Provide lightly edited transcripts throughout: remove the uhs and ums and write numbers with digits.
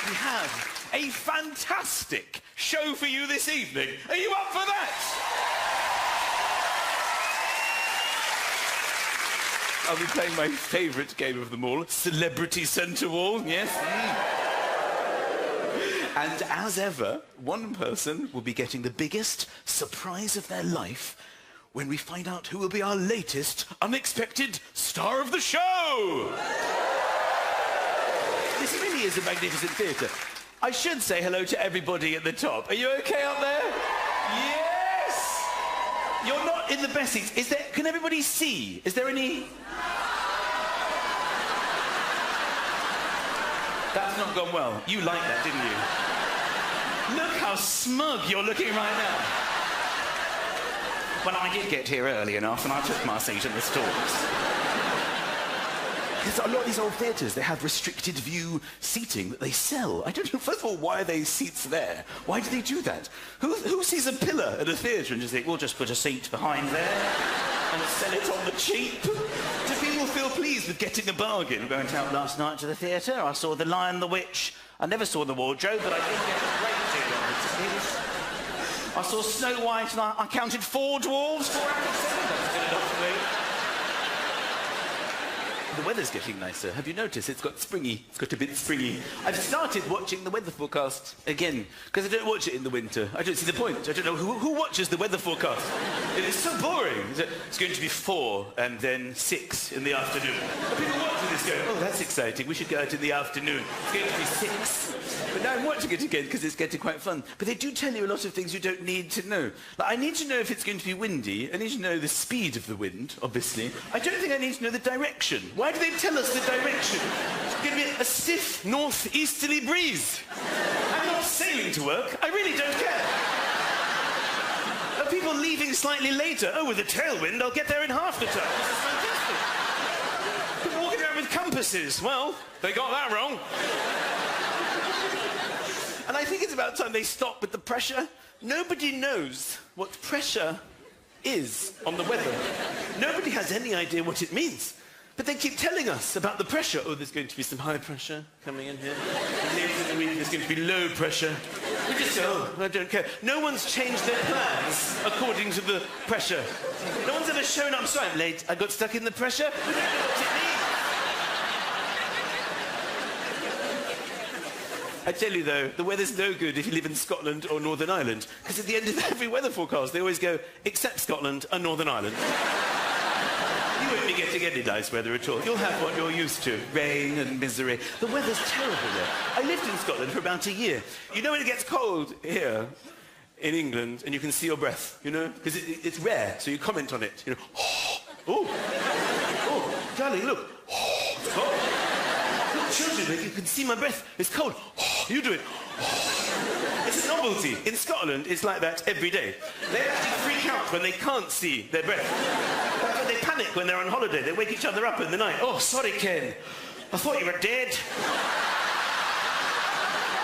we have a fantastic show for you this evening. Are you up for that? I'll be playing my favourite game of them all, Celebrity Centre Wall, yes. And as ever, one person will be getting the biggest surprise of their life when we find out who will be our latest unexpected star of the show. This really is a magnificent theatre. I should say hello to everybody at the top. Are you okay up there? Yes! You're not in the best seats. Is there... Can everybody see? Is there any... That's not gone well. You liked that, didn't you? Look how smug you're looking right now. Well, I did get here early enough and I took my seat in the stalls. Because a lot of these old theatres, they have restricted view seating that they sell. I don't know, first of all, why are they seats there? Why do they do that? Who sees a pillar at a theatre and just think, we'll just put a seat behind there and sell it on the cheap? Do people feel pleased with getting a bargain? I went out last night to the theatre, I saw The Lion, the Witch. I never saw The Wardrobe, but I did get a great deal on the tickets. I saw Snow White and I counted 4 dwarves, 4 out of 7. That's good enough for me. The weather's getting nicer. Have you noticed? It's got springy. It's got a bit springy. I've started watching the weather forecast again, because I don't watch it in the winter. I don't see the point. I don't know who watches the weather forecast. It is so boring. It's going to be 4 and then 6 in the afternoon. And people watching this going, oh, that's exciting. We should go out in the afternoon. It's going to be 6. But now I'm watching it again because it's getting quite fun. But they do tell you a lot of things you don't need to know. Like, I need to know if it's going to be windy. I need to know the speed of the wind, obviously. I don't think I need to know the direction. Why do they tell us the direction? It's going to be a stiff north-easterly breeze. I'm not sailing to work. I really don't care. Are people leaving slightly later? Oh, with a tailwind, I'll get there in half the time. This is fantastic. People walking around with compasses. Well, they got that wrong. And I think it's about time they stop with the pressure. Nobody knows what pressure is on the weather. Nobody has any idea what it means. But they keep telling us about the pressure. Oh, there's going to be some high pressure coming in here. And later in the week, there's going to be low pressure. We just say, oh, I don't care. No one's changed their plans according to the pressure. No one's ever shown up. I'm sorry, I'm late. I got stuck in the pressure. We don't know what it means. I tell you, though, the weather's no good if you live in Scotland or Northern Ireland, because at the end of every weather forecast, they always go, except Scotland and Northern Ireland. You won't be getting any nice weather at all. You'll have what you're used to, rain and misery. The weather's terrible there. I lived in Scotland for about a year. You know when it gets cold here in England and you can see your breath, you know? Because it's rare, so you comment on it. You know, oh, darling, look. Oh, it's cold. Look, children, you can see my breath. It's cold. Oh, you do it. Oh. It's a novelty. In Scotland, it's like that every day. They actually freak out when they can't see their breath. That's why they panic when they're on holiday. They wake each other up in the night. Oh, sorry, Ken. I thought you were dead.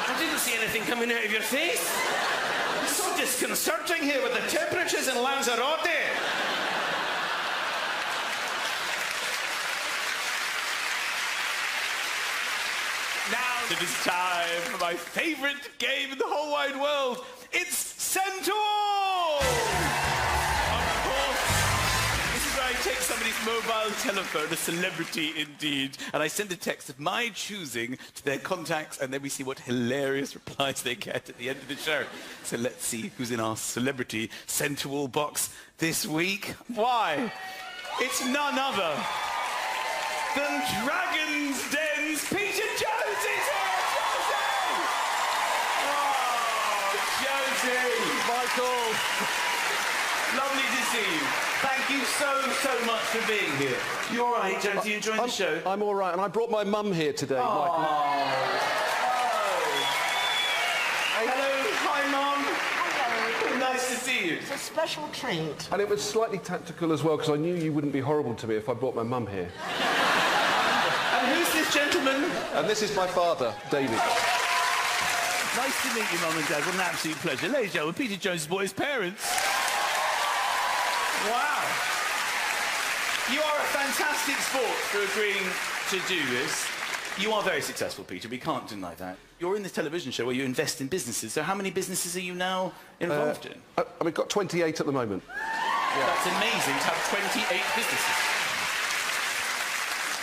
I didn't see anything coming out of your face. It's so disconcerting here with the temperatures in Lanzarote. Now it is time for my favourite game in the whole wide world. It's Centre Wall! Of course, this is where I take somebody's mobile telephone, a celebrity indeed, and I send a text of my choosing to their contacts, and then we see what hilarious replies they get at the end of the show. So let's see who's in our celebrity Centre Wall box this week. Why? It's none other than Dragon's Den's Peter Jones is here! Josie! Oh, Josie! Michael! Lovely to see you. Thank you so much for being here. You all right, Josie? You enjoying the show? I'm all right, and I brought my mum here today, Michael. Hello, hi, Mum. Hello. Nice to see you. It's a special treat. And it was slightly tactical as well, because I knew you wouldn't be horrible to me if I brought my mum here. And who's this gentleman? And this is my father, David. Nice to meet you, Mum and Dad. What an absolute pleasure. Ladies and gentlemen, Peter Jones' boy's parents. Wow. You are a fantastic sport for agreeing to do this. You are very successful, Peter. We can't deny that. you're in this television show where you invest in businesses. So how many businesses are you now involved in? We've got 28 at the moment. That's amazing to have 28 businesses.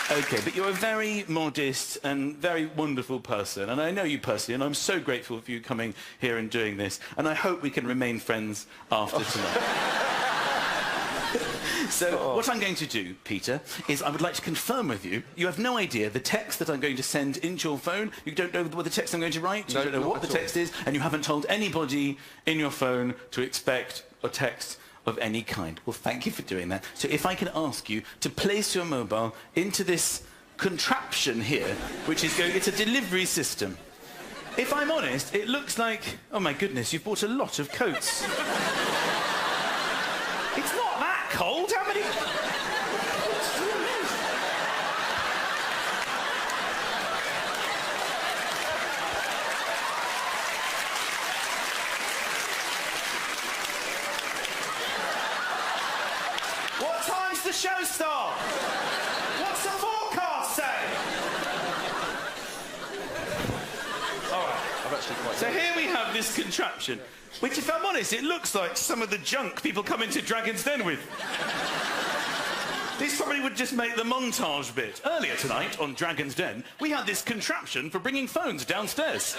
OK, but you're a very modest and very wonderful person, and I know you personally, and I'm so grateful for you coming here and doing this, and I hope we can remain friends after tonight. So what I'm going to do, Peter, is I would like to confirm with you, you have no idea the text that I'm going to send into your phone, you don't know what the text I'm going to write, you don't know what the text is, and you haven't told anybody in your phone to expect a text of any kind. Well, thank you for doing that. So if I can ask you to place your mobile into this contraption here, which is going, it's a delivery system. If I'm honest, it looks like, oh my goodness, you've bought a lot of coats. It's not that cold, how many? What time's the show start? What's the forecast say? All right. I've actually quite So here we have this contraption, which, if I'm honest, it looks like some of the junk people come into Dragon's Den with. This probably would just make the montage bit. Earlier tonight on Dragon's Den, we had this contraption for bringing phones downstairs.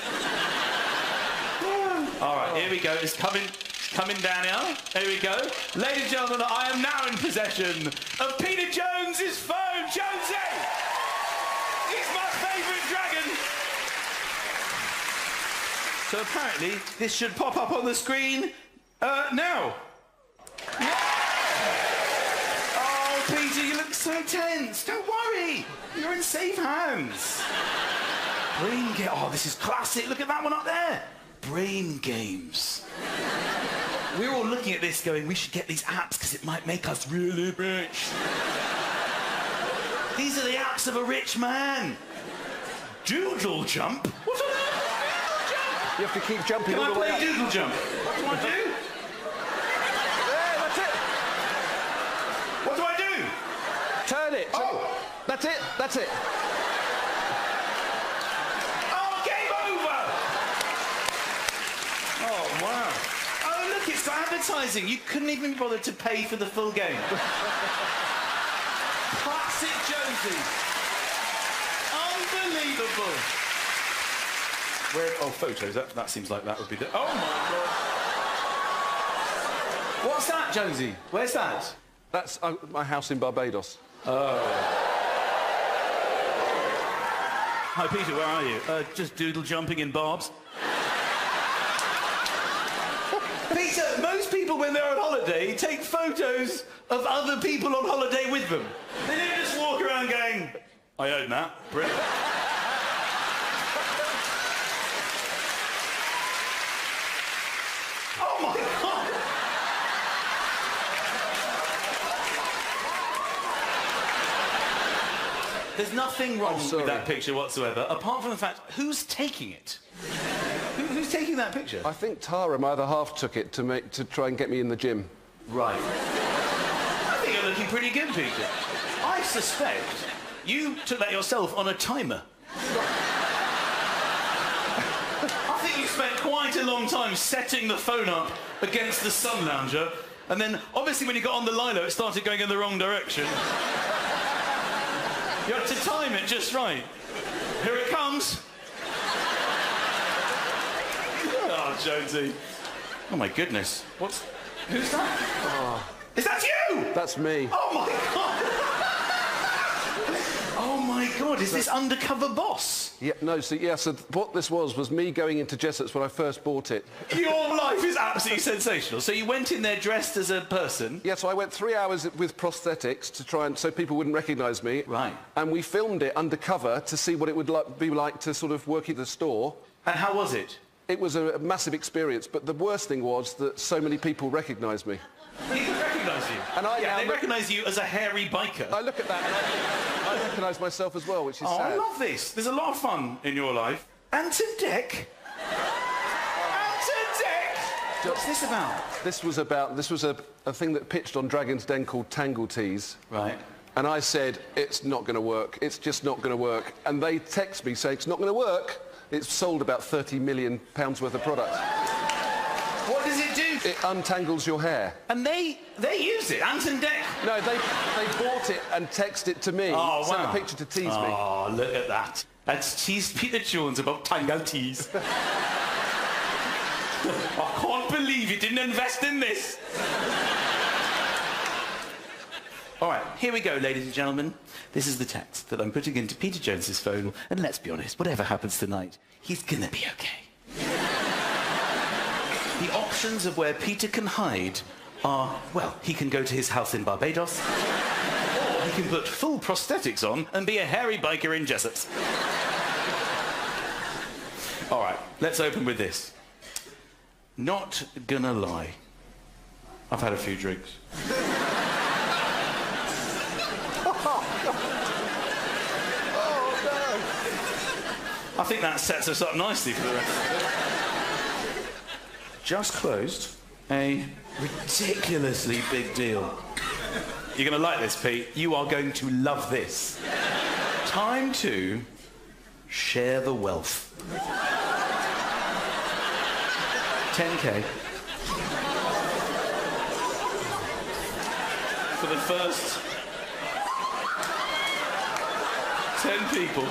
All right, here we go. It's coming down now. Here we go. Ladies and gentlemen, I am now in possession of Peter Jones's phone. Jonesy! He's my favourite dragon. So apparently, this should pop up on the screen now. Yeah. Oh, Peter, you look so tense. Don't worry. You're in safe hands. Brain game. Oh, this is classic. Look at that one up there. Brain games. We're all looking at this going, we should get these apps because it might make us really rich. These are the apps of a rich man. Doodle jump? What on earth? You have to keep jumping all Can I the way play up. doodle jump? What do I do? There, that's it. What do I do? Turn it. Oh. That's it. That's it. Oh, game over! Oh, wow. Oh, look, it's got advertising. You couldn't even bother to pay for the full game. Classic Jonesy. Unbelievable. Where, oh, photos. That seems like that would be the... Oh, my God. What's that, Jonesy? Where's that? That's my house in Barbados. Hi, Peter, where are you? Just doodle jumping in Barb's. Peter, most people, when they're on holiday, take photos of other people on holiday with them. They don't just walk around going, I own that. Brilliant. Oh, my God. There's nothing wrong with that picture whatsoever, apart from the fact, who's taking it? Who's taking that picture? I think Tara, my other half, took it to try and get me in the gym. Right. I think you're looking pretty good, Peter. I suspect you took that yourself on a timer. I think you spent quite a long time setting the phone up against the sun lounger, and then, obviously, when you got on the lilo, it started going in the wrong direction. You had to time it just right. Here it comes. Oh, Jonesy. Oh, my goodness. Who's that? Oh. Is that you? That's me. Oh, my God. Oh, my God. Is this undercover boss? Yeah, no, so what this was me going into Jessett's when I first bought it. Your life is absolutely sensational. So you went in there dressed as a person? Yeah, so I went 3 hours with prosthetics to try and so people wouldn't recognise me. Right. And we filmed it undercover to see what it would be like to sort of work at the store. And how was it? It was a massive experience, but the worst thing was that so many people recognised me. People recognise you? And they recognise you as a hairy biker. I look at that and I recognise myself as well, which is sad. I love this. There's a lot of fun in your life. Anton Deck? Anton Deck? What's this about? This was a thing that pitched on Dragon's Den called Tangle Tease. Right. And I said, it's not going to work. It's just not going to work. And they text me saying, it's not going to work. It's sold about £30 million worth of product. What does it do? It untangles your hair. And they use it, Ant and Dec. No, they bought it and texted it to me. Oh, Sent wow. a picture to tease me. Oh, look at that. That's teased Peter Jones about Tangle Teas. I can't believe you didn't invest in this. All right, here we go, ladies and gentlemen. This is the text that I'm putting into Peter Jones's phone, and let's be honest, whatever happens tonight, he's gonna be okay. The options of where Peter can hide are, well, he can go to his house in Barbados, or he can put full prosthetics on and be a hairy biker in Jessops. All right, let's open with this. Not gonna lie, I've had a few drinks. I think that sets us up nicely for the rest of it. Just closed a ridiculously big deal. You're going to like this, Pete. You are going to love this. Time to share the wealth. 10K. For the first 10 people.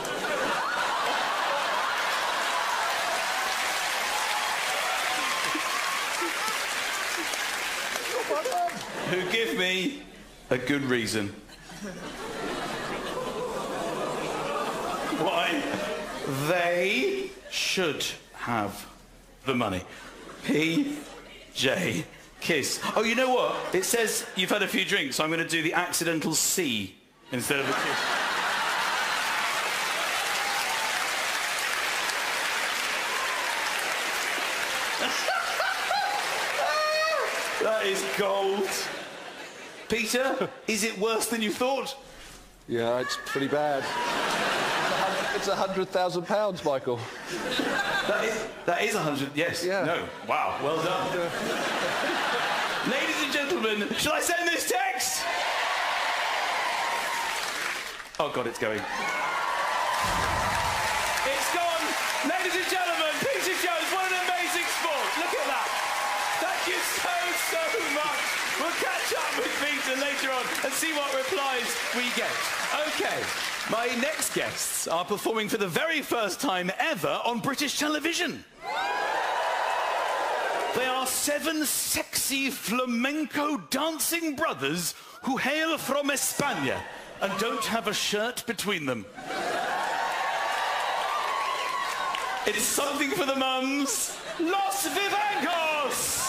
Who give me a good reason why they should have the money. PJ Kiss. Oh, you know what? It says you've had a few drinks, so I'm going to do the accidental C instead of a kiss. That is gold. Peter, is it worse than you thought? Yeah, it's pretty bad. It's £100,000, Michael. That is 100, yes. Yeah. No. Wow, well done. Ladies and gentlemen, shall I send this text? Oh, God, it's going. It's gone. Ladies and gentlemen, Peter Jones, what an amazing sport. Look at that. Thank you so much. We'll catch up with Peter later on and see what replies we get. OK, my next guests are performing for the very first time ever on British television. They are 7 sexy flamenco dancing brothers who hail from España and don't have a shirt between them. It's something for the mums. Los Vivancos!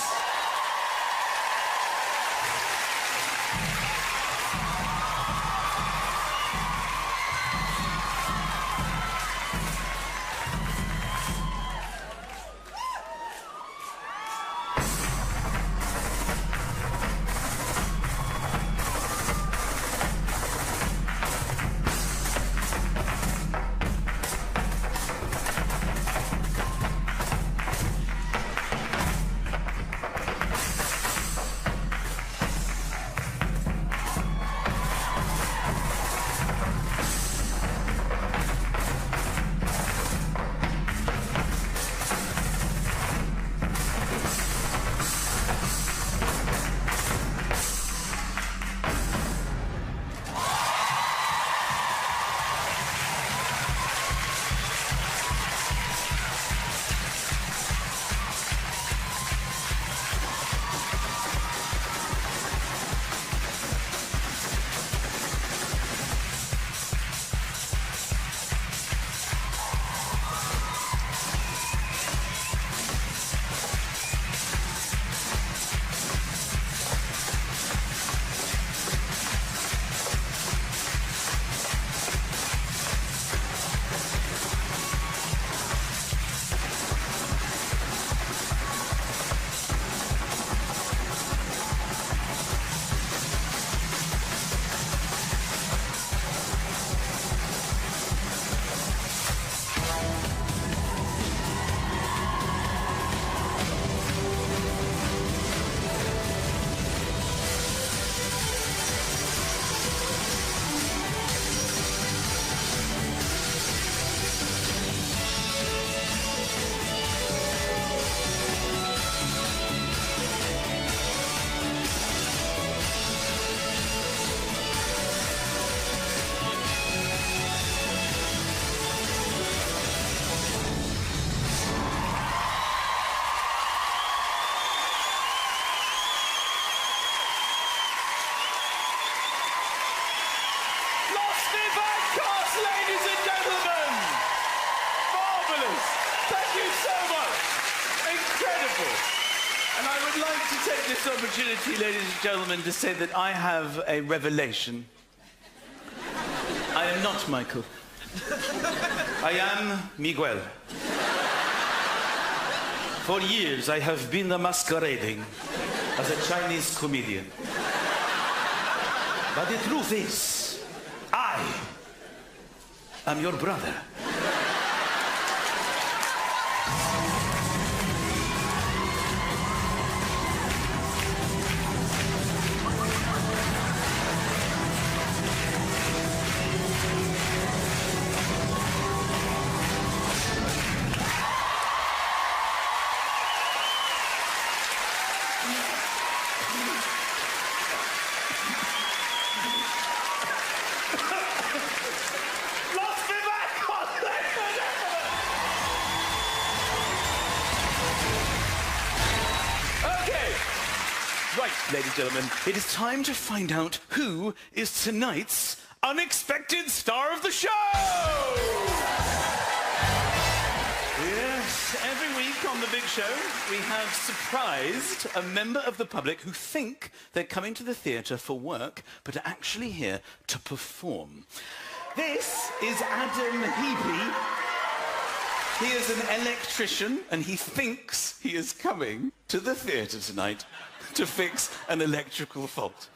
like to take this opportunity, ladies and gentlemen, to say that I have a revelation. I am not Michael. I am Miguel. For years, I have been masquerading as a Chinese comedian. But the truth is, I am your brother. Right, ladies and gentlemen, it is time to find out who is tonight's unexpected star of the show! Yes, every week on The Big Show, we have surprised a member of the public who think they're coming to the theatre for work, but are actually here to perform. This is Adam Heapy. He is an electrician, and he thinks he is coming to the theatre tonight to fix an electrical fault.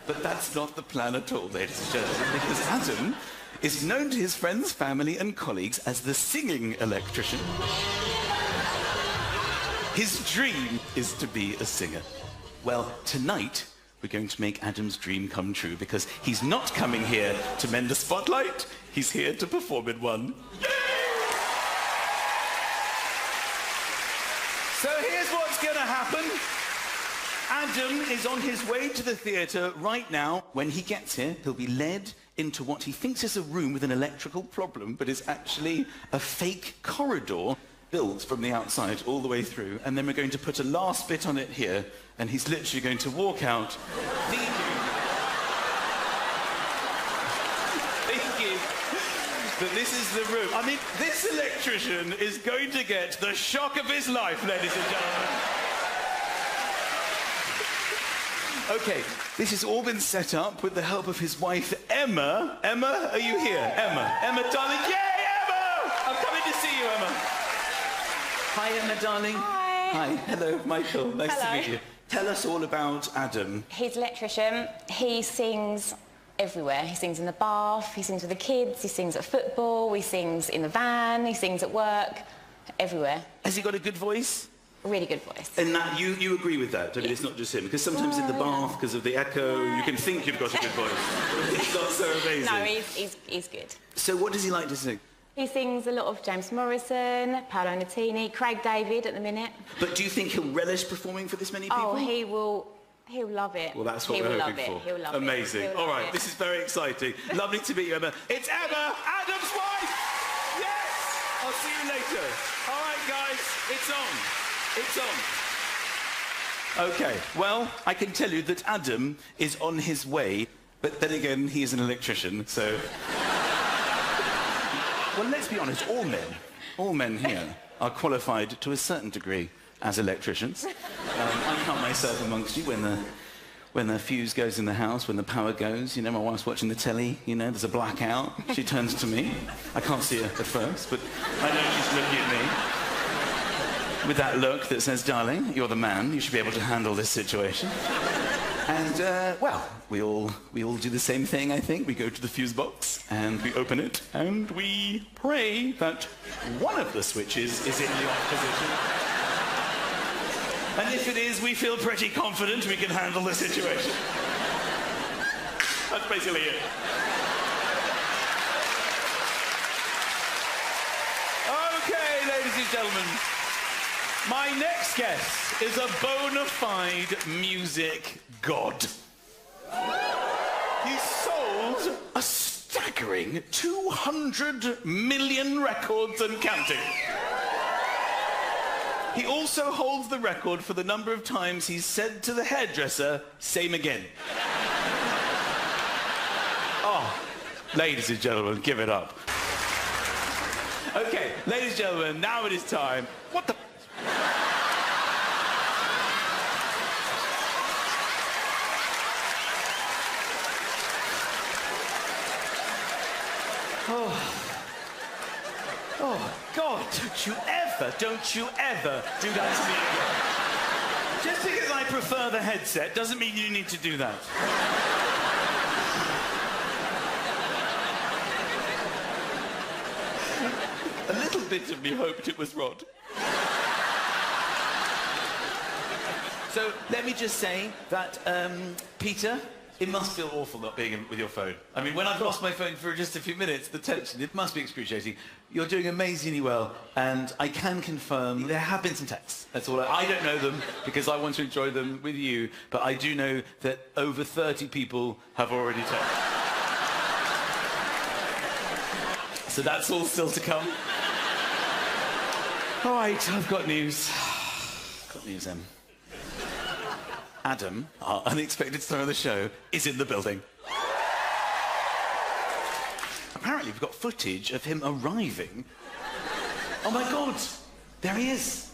But that's not the plan at all, ladies and gentlemen, because Adam is known to his friends, family and colleagues as the singing electrician. His dream is to be a singer. Well, tonight we're going to make Adam's dream come true because he's not coming here to mend a spotlight, he's here to perform in one. So here's what's going to happen. Adam is on his way to the theatre right now. When he gets here, he'll be led into what he thinks is a room with an electrical problem, but is actually a fake corridor built from the outside all the way through. And then we're going to put a last bit on it here, and he's literally going to walk out thinking that this is the room. I mean, this electrician is going to get the shock of his life, ladies and gentlemen. Okay, this has all been set up with the help of his wife, Emma. Emma, are you here? Emma. Emma, darling. Yay, Emma! I'm coming to see you, Emma. Hi, Emma, darling. Hi. Hi. Hello, Michael. Nice Hello. to meet you. Tell us all about Adam. He's an electrician. He sings everywhere. He sings in the bath, he sings with the kids, he sings at football, he sings in the van, he sings at work, everywhere. Has he got a good voice? Really good voice. And that, you agree with that? I mean, it's not just him. Because sometimes in the bath, because of the echo, you can think you've got a good voice. It's not so amazing. No, he's good. So what does he like to sing? He sings a lot of James Morrison, Paolo Nutini, Craig David at the minute. But do you think he'll relish performing for this many people? Oh, he'll love it. Well, that's what we're hoping for. He'll love Amazing. it. All right, this is very exciting. Lovely to meet you, Emma. It's Emma, Adam's wife! Yes! I'll see you later. All right, guys, it's on. It's on. Okay, well, I can tell you that Adam is on his way, but then again, he is an electrician, so... Well, let's be honest, all men here are qualified to a certain degree as electricians. I count myself amongst you when the fuse goes in the house, when the power goes. You know, my wife's watching the telly, you know, there's a blackout. She turns to me. I can't see her at first, but I know she's looking at me with that look that says, darling, you're the man. You should be able to handle this situation. And, well, we all do the same thing, I think. We go to the fuse box, and we open it, and we pray that one of the switches is in the off position. And if it is, we feel pretty confident we can handle the situation. That's basically it. Okay, ladies and gentlemen. My next guest is a bona fide music god. He sold a staggering 200 million records and counting. He also holds the record for the number of times he's said to the hairdresser, same again. Oh, ladies and gentlemen, give it up. Okay, ladies and gentlemen, now it is time. What the... Don't you ever do that to me again. Just because I prefer the headset doesn't mean you need to do that. A little bit of me hoped it was Rod. So let me just say that, Peter, it must feel awful not being with your phone. I mean, when I've lost my phone for just a few minutes, the tension, it must be excruciating. You're doing amazingly well, and I can confirm there have been some texts. That's all. I don't know them because I want to enjoy them with you, but I do know that over 30 people have already texted. So that's all still to come. All right, I've got news. Got news, Em. Adam, our unexpected star of the show, is in the building. Apparently, we've got footage of him arriving. Oh my God, there he is.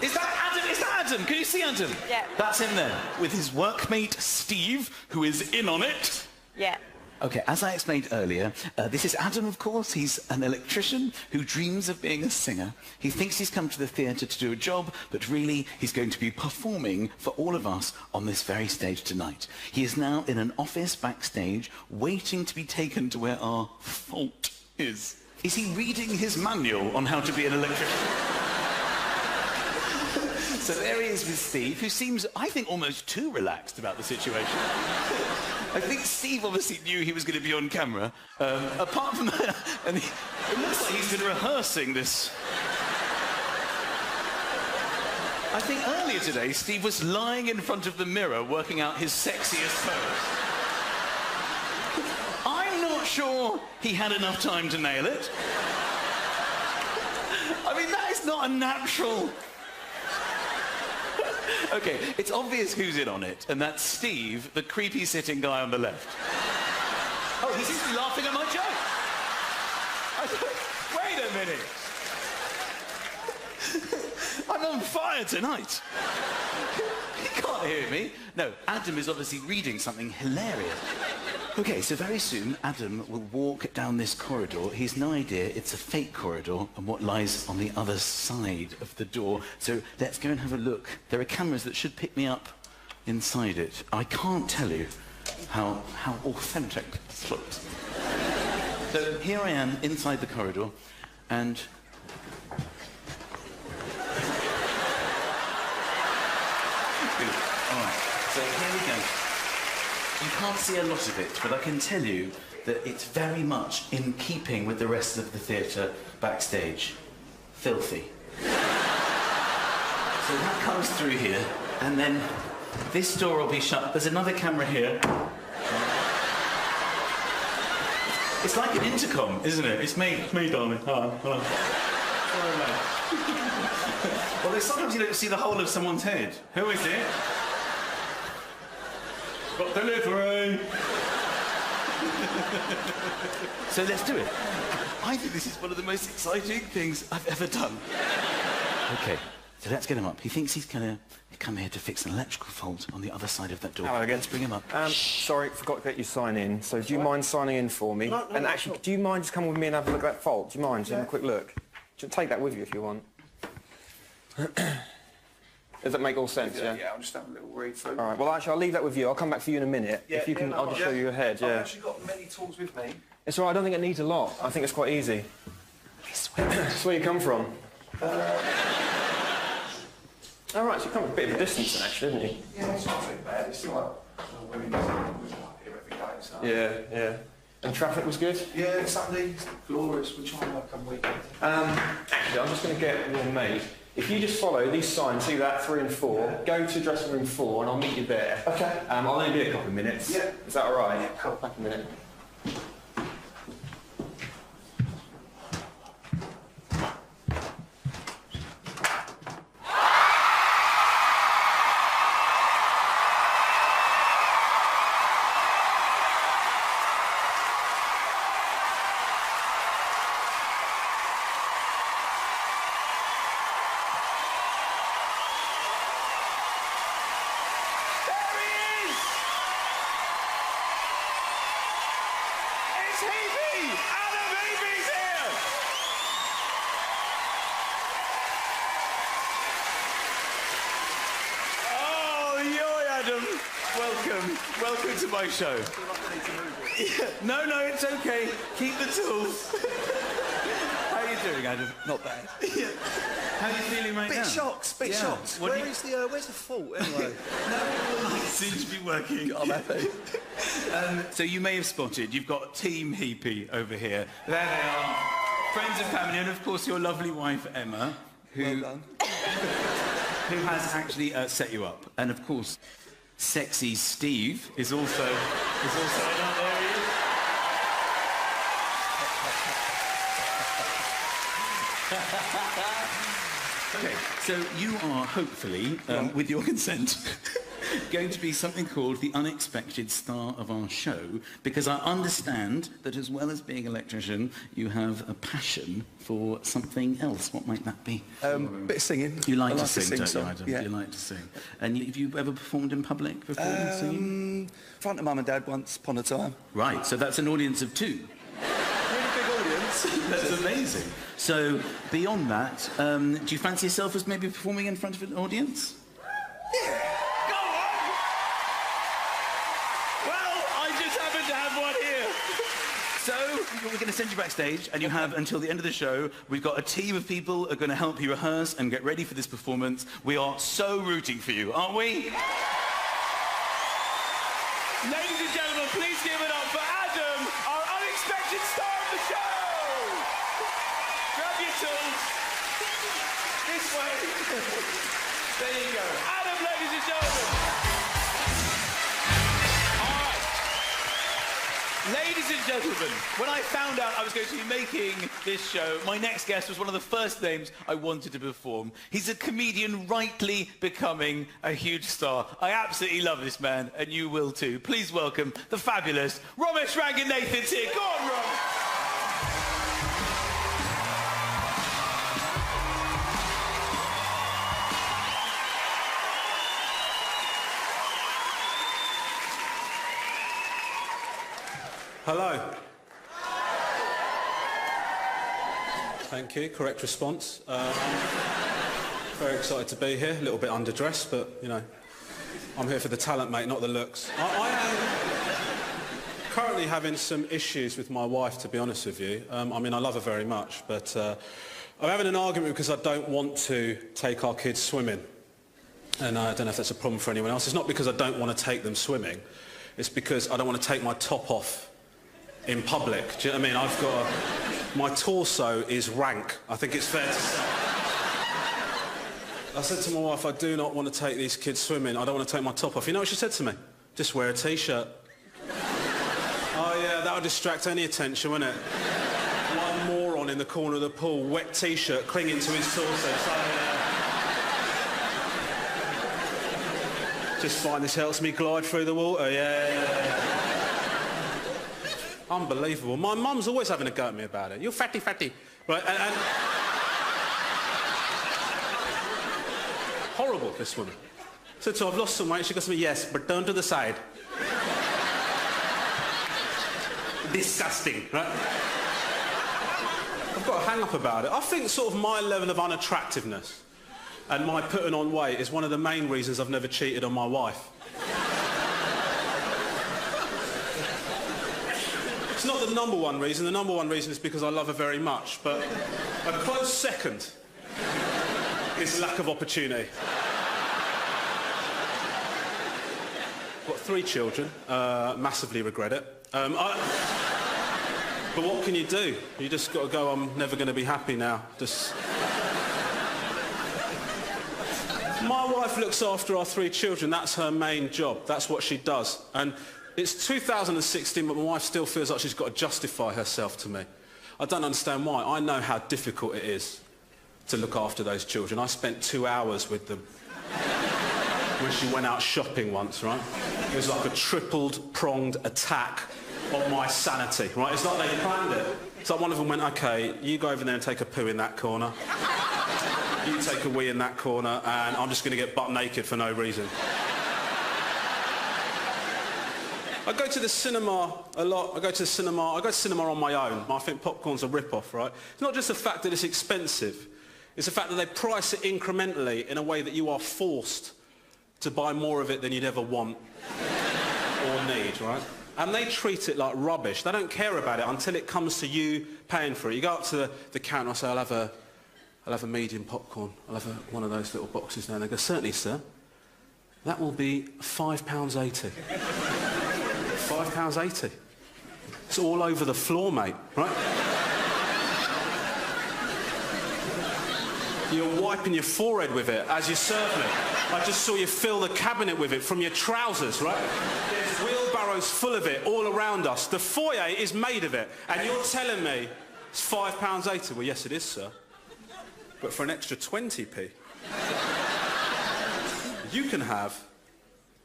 Is that Adam? Is that Adam? Can you see Adam? Yeah. That's him there, with his workmate Steve, who is in on it. Yeah. Okay, as I explained earlier, this is Adam, of course. He's an electrician who dreams of being a singer. He thinks he's come to the theatre to do a job, but really he's going to be performing for all of us on this very stage tonight. He is now in an office backstage, waiting to be taken to where our fault is. Is he reading his manual on how to be an electrician? So there he is with Steve, who seems, I think, almost too relaxed about the situation. I think Steve obviously knew he was going to be on camera. Apart from that, and it looks like he's been rehearsing this. I think earlier today, Steve was lying in front of the mirror working out his sexiest pose. I'm not sure he had enough time to nail it. I mean, that is not a natural... Okay, it's obvious who's in on it, and that's Steve, the creepy sitting guy on the left. Oh, he seems to be laughing at my joke. Wait a minute. I'm on fire tonight. He can't hear me. No, Adam is obviously reading something hilarious. Okay, so very soon, Adam will walk down this corridor. He's no idea it's a fake corridor and what lies on the other side of the door. So let's go and have a look. There are cameras that should pick me up inside it. I can't tell you how authentic this looks. So here I am inside the corridor, and... All right, so here we go. You can't see a lot of it, but I can tell you that it's very much in keeping with the rest of the theatre backstage. Filthy. So that comes through here, and then this door will be shut. There's another camera here. It's like an intercom, isn't it? It's me. It's me, darling. Hello. Hello. Sorry, mate. Well, sometimes you don't see the whole of someone's head. Who is it? Got delivery! So let's do it. I think this is one of the most exciting things I've ever done. Okay, so let's get him up. He thinks he's gonna come here to fix an electrical fault on the other side of that door. Hello again. Let's bring him up. Sorry, forgot to get you sign in. So do you mind signing in for me? No, and actually, do you mind just coming with me and have a look at that fault? Do you mind? Just have a quick look. Just take that with you if you want. Does that make all sense, yeah? Yeah, I'll just have a little read through. All right, well, actually, I'll leave that with you. I'll come back for you in a minute. Yeah, if you can, no I'll just worries. show you ahead, yeah. I've actually got many tools with me. It's all right, I don't think it needs a lot. I think it's quite easy. That's where you come from. All right, so you come a bit of a distance, then, actually, haven't you? Yeah, it's not too bad. It's still like women here every day, so... Yeah. And traffic was good? Yeah, Sunday, glorious. We try and work on weekend. Actually, I'm just going to get your mate. If you just follow these signs, see that 3 and 4, go to dressing room 4 and I'll meet you there. Okay. I'll only be a couple of minutes. Yeah. Is that all right? Yeah, cool. Back in a minute. Adam. Welcome. Welcome to my show. Yeah. No, it's okay. Keep the tools. How are you doing, Adam? Not bad. Yeah. How are you feeling right now? Bit shocked. Where's the fault anyway? No, it seems to be working. I'm happy. So you may have spotted, you've got Team Heapy over here. There they are. Friends and family, and of course your lovely wife, Emma, who, Well done. who has actually set you up. And of course, sexy Steve is also in our area. Okay, so you are hopefully, with your consent, going to be something called the unexpected star of our show, because I understand that as well as being an electrician, you have a passion for something else. What might that be? Bit of singing. You like I to sing, don't you, some. Adam? Yeah. You like to sing. And have you ever performed in public before singing? Front of mum and dad once upon a time. Right, so that's an audience of two. Really big audience. That's amazing. So, beyond that, do you fancy yourself as maybe performing in front of an audience? Yeah. Go on! Well, I just happen to have one here. So, we're going to send you backstage, and you have until the end of the show. We've got a team of people who are going to help you rehearse and get ready for this performance. We are so rooting for you, aren't we? Ladies and gentlemen, please give it up for Adam, our unexpected star of the show! Grab your tools. This way. There you go. Adam, ladies and gentlemen. All right. Ladies and gentlemen, when I found out I was going to be making this show, my next guest was one of the first names I wanted to perform. He's a comedian rightly becoming a huge star. I absolutely love this man, and you will too. Please welcome the fabulous Ramesh Ranganathan's here. Go on, Rom. Hello. Thank you. Correct response. Very excited to be here. A little bit underdressed, but, you know, I'm here for the talent, mate, not the looks. I am currently having some issues with my wife, to be honest with you. I mean, I love her very much, but I'm having an argument because I don't want to take our kids swimming. And I don't know if that's a problem for anyone else. It's not because I don't want to take them swimming. It's because I don't want to take my top off in public. Do you know what I mean? I've got my torso is rank. I think it's fair to say. I said to my wife, I do not want to take these kids swimming. I don't want to take my top off. You know what she said to me? Just wear a T-shirt. Oh yeah, that'll distract any attention, won't it? One moron in the corner of the pool, wet T-shirt clinging to his torso. So, just find this helps me glide through the water. Yeah. Unbelievable. My mum's always having a go at me about it. You're fatty. Right, and horrible, this woman. Said to her, I've lost some weight. She goes to me, yes, but turn to the side. Disgusting, right? I've got a hang-up about it. I think sort of my level of unattractiveness and my putting on weight is one of the main reasons I've never cheated on my wife. It's not the number one reason. The number one reason is because I love her very much. But a close second is lack of opportunity. Got 3 children. Massively regret it. But what can you do? You just got to go, I'm never going to be happy now. Just... My wife looks after our 3 children. That's her main job. That's what she does. And it's 2016, but my wife still feels like she's got to justify herself to me. I don't understand why. I know how difficult it is to look after those children. I spent 2 hours with them when she went out shopping once, right? It was like a tripled-pronged attack on my sanity, right? It's like they planned it. It's like one of them went, OK, you go over there and take a poo in that corner. You take a wee in that corner, and I'm just going to get butt naked for no reason. I go to the cinema a lot. I go to cinema on my own. I think popcorn's a rip-off, right? It's not just the fact that it's expensive. It's the fact that they price it incrementally in a way that you are forced to buy more of it than you'd ever want or need, right? And they treat it like rubbish. They don't care about it until it comes to you paying for it. You go up to the counter and say, I'll have a medium popcorn. I'll have one of those little boxes now. And they go, certainly, sir. That will be £5.80. £5.80. It's all over the floor, mate, right? You're wiping your forehead with it as you serve me. I just saw you fill the cabinet with it from your trousers, right? There's wheelbarrows full of it all around us. The foyer is made of it. And you're telling me it's £5.80. Well, yes, it is, sir. But for an extra 20p, you can have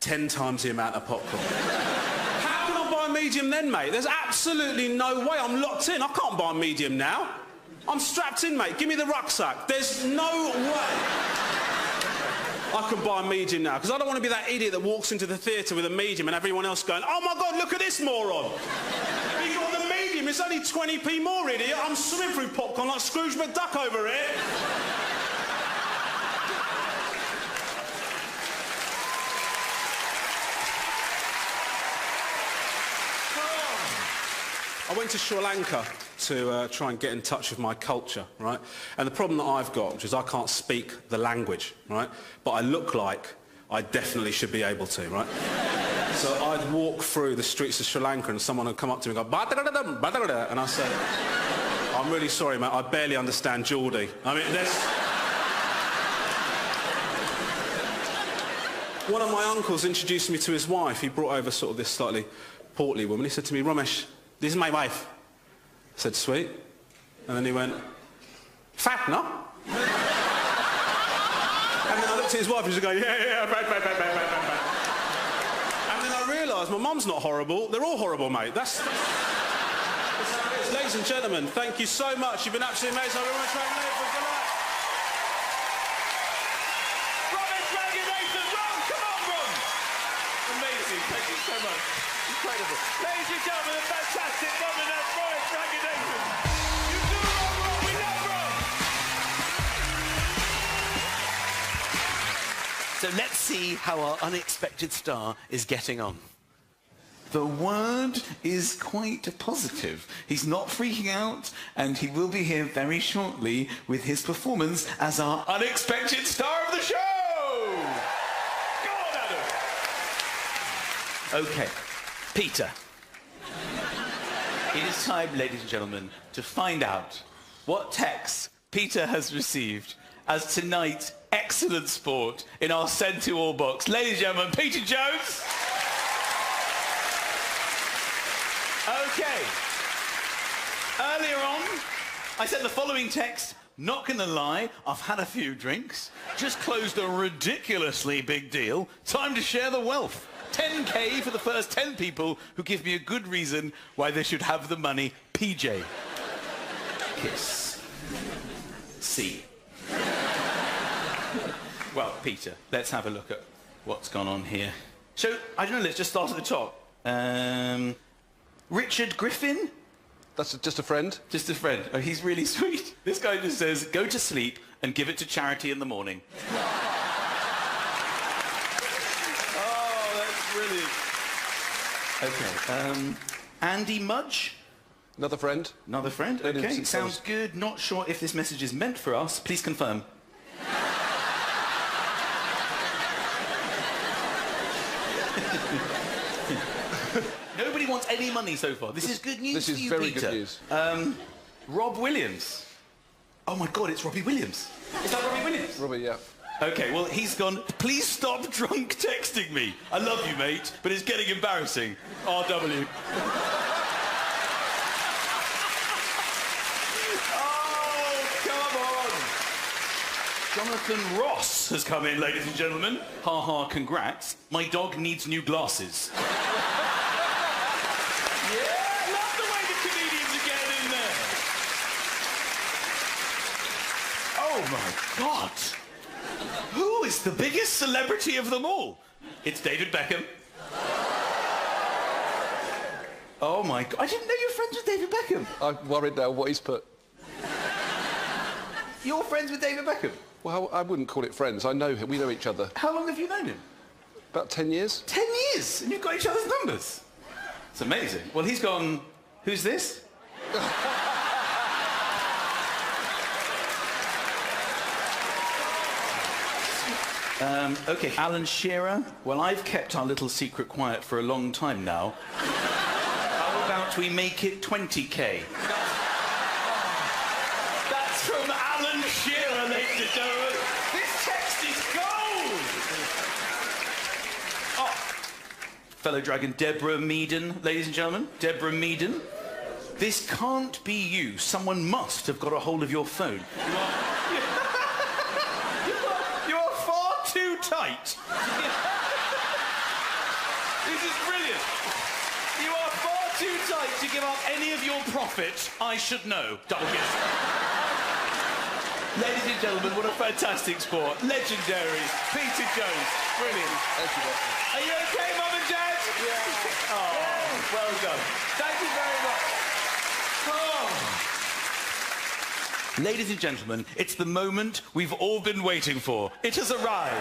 10 times the amount of popcorn. How can I buy a medium then, mate? There's absolutely no way. I'm locked in. I can't buy a medium now. I'm strapped in, mate. Give me the rucksack. There's no way I can buy a medium now, because I don't want to be that idiot that walks into the theatre with a medium and everyone else going, oh my God, look at this moron. You got the medium, it's only 20p more, idiot. I'm swimming through popcorn like Scrooge McDuck over here. I went to Sri Lanka to try and get in touch with my culture, right? And the problem that I've got, which is I can't speak the language, right? But I look like I definitely should be able to, right? So I'd walk through the streets of Sri Lanka and someone would come up to me and go, "Ba-da-da-da-dum, ba-da-da-da," and I said, I'm really sorry, mate, I barely understand Geordie. I mean, there's... One of my uncles introduced me to his wife. He brought over sort of this slightly portly woman. He said to me, Ramesh, this is my wife. I said, sweet. And then he went, fat, no? And then I looked at his wife and she was going, yeah, fat. And then I realised my mum's not horrible. They're all horrible, mate. That's how it is. Ladies and gentlemen, thank you so much. You've been absolutely amazing. I really want to try and live for delight. Amazing, thank you so much. Incredible. Ladies and gentlemen, the fantastic modern Roy Dragonation. You do Rob, we love Rob. So let's see how our unexpected star is getting on. The word is quite positive. He's not freaking out, and he will be here very shortly with his performance as our unexpected star of the show. Okay, Peter. It is time, ladies and gentlemen, to find out what text Peter has received as tonight's excellent sport in our Send to All box. Ladies and gentlemen, Peter Jones. Okay. Earlier on, I sent the following text. Not gonna lie, I've had a few drinks. Just closed a ridiculously big deal. Time to share the wealth. 10k for the first 10 people who give me a good reason why they should have the money. PJ. Kiss. C. Well, Peter, let's have a look at what's gone on here. So, I don't know, let's just start at the top. Richard Griffin? That's just a friend? Just a friend. Oh, he's really sweet. This guy just says, go to sleep and give it to charity in the morning. Brilliant. Okay. Andy Mudge. Another friend? Another friend? Okay, sounds good. Not sure if this message is meant for us. Please confirm. Nobody wants any money so far. This is good news for you, Peter. This is very good news. Rob Williams. Oh my God, it's Robbie Williams. Is that Robbie Williams? Robbie, yeah. Okay, well, he's gone, please stop drunk texting me. I love you, mate, but it's getting embarrassing. RW. Oh, come on. Jonathan Ross has come in, ladies and gentlemen. Ha ha, congrats. My dog needs new glasses. Yeah, love the way the comedians are getting in there. Oh, my God. Who is the biggest celebrity of them all? It's David Beckham. Oh my God, I didn't know you were friends with David Beckham. I'm worried now what he's put. You're friends with David Beckham? Well, I wouldn't call it friends. I know him. We know each other. How long have you known him? About 10 years. 10 years, and you've got each other's numbers. It's amazing. Well, he's gone, who's this? OK, Alan Shearer. Well, I've kept our little secret quiet for a long time now. How about we make it 20k? That's from Alan Shearer, ladies and gentlemen. This text is gold! Oh. Fellow dragon Deborah Meaden, ladies and gentlemen. Deborah Meaden. This can't be you. Someone must have got a hold of your phone. You are far too tight. This is brilliant. You are far too tight to give up any of your profit. I should know. Double kiss. Ladies and gentlemen, what a fantastic sport. Legendary. Peter Jones. Brilliant. Thank you, Doctor. Are you okay, Mum and Dad? Yeah. Oh, well done. Thank you very much. Oh. Ladies and gentlemen, it's the moment we've all been waiting for. It has arrived.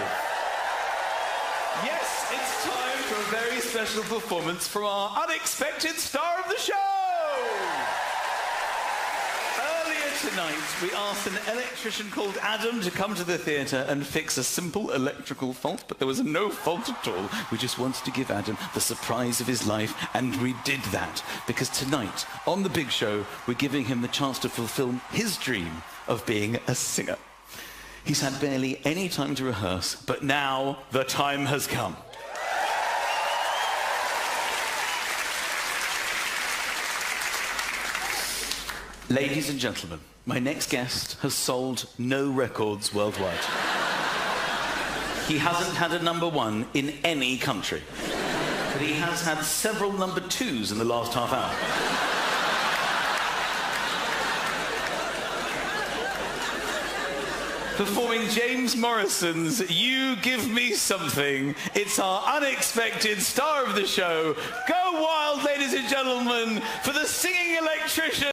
Yes, it's time for a very special performance from our unexpected star of the show. Earlier tonight, we asked an electrician called Adam to come to the theatre and fix a simple electrical fault, but there was no fault at all. We just wanted to give Adam the surprise of his life, and we did that. Because tonight, on The Big Show, we're giving him the chance to fulfill his dream of being a singer. He's had barely any time to rehearse, but now the time has come. Ladies and gentlemen, my next guest has sold no records worldwide. He hasn't had a #1 in any country, but he has had several #2s in the last half hour. Performing James Morrison's You Give Me Something, it's our unexpected star of the show. Go wild, ladies and gentlemen, for the singing electrician.